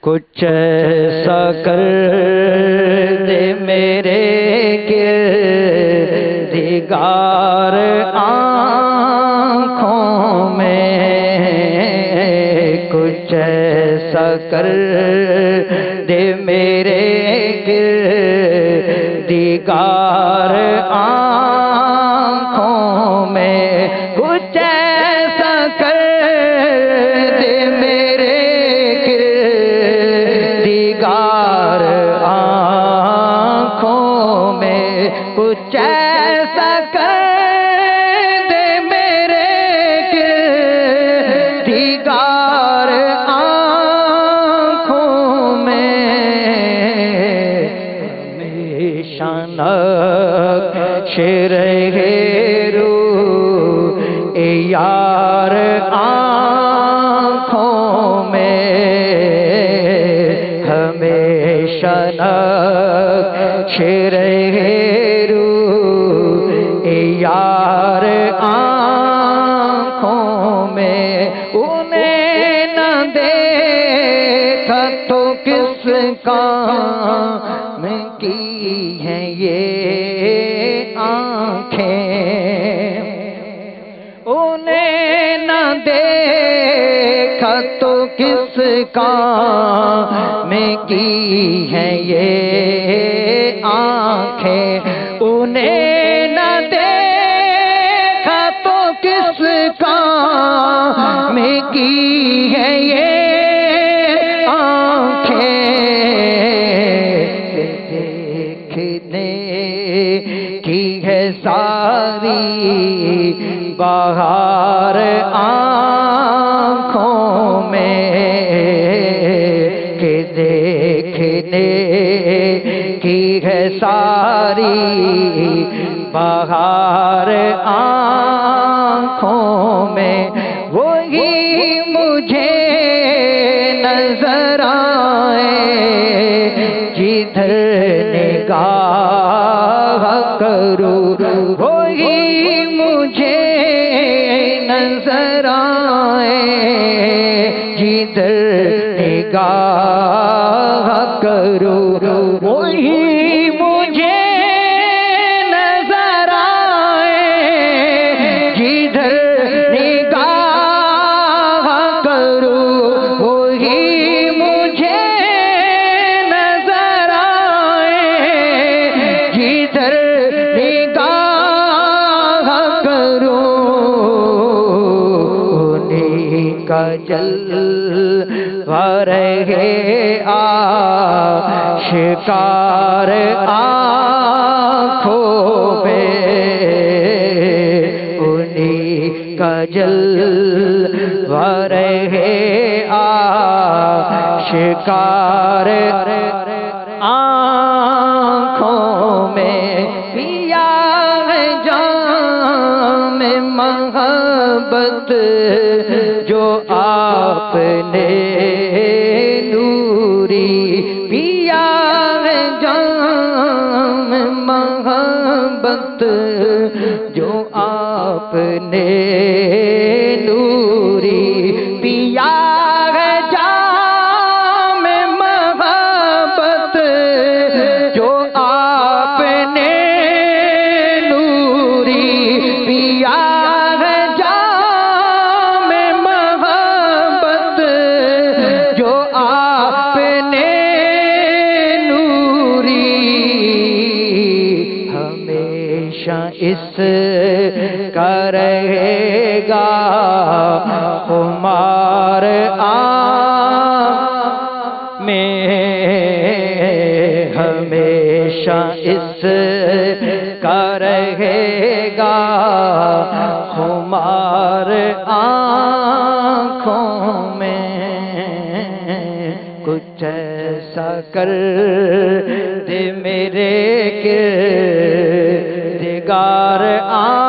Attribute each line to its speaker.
Speaker 1: کچھ ایسا کر دے میرے گردگار آنکھوں میں، کچھ ایسا کر دے میرے گردگار آنکھوں میں، کچھ ایسا کر دے میرے گردگار آنکھوں میں، کچھ ایسا کر دے میرے گردگار آنکھوں میں، ہمیشہ نقش رہے روح یار آنکھوں میں، ہمیشہ نقش رہے روح یار آنکھوں میں، انہیں نہ دیکھا تو کس کام کی ہیں یہ آنکھیں، انہیں نہ دیکھا تو کس کام کی ہیں یہ آنکھیں، انہیں نہ دیکھا تو کس کام کی ہیں یہ آنکھیں، دیکھنے کی ہے ساری بہار آنکھوں میں، کہ دیکھنے کی ہے ساری بہار آنکھوں میں، وہی مجھے نظر آئے جدھر نگاہ کروں، وہی مجھے نظر آئے جدھر نگاہ کروں، وہی مجھے نظر آئے جدھر نگاہ کروں، وہی مجھے نظر آئے جدھر نگاہ کروں، انہیں کا جلوہ رہے آشکار آنکھوں میں، انہیں کا جلوہ رہے آشکار آنکھوں میں، پیا ہے جام محبت جو آپ نے نوری، پیا ہے جام محبت جو آپ نے نوری، پیا ہے جام محبت جو آپ نے نوری، پیا ہے جام محبت جو آپ نے نوری، ہمیشہ اس کا رہے گا خمار آنکھ میں، ہمیشہ اس کا رہے گا خمار آنکھوں میں، کچھ ایسا کر دے میرے گردگار آنکھوں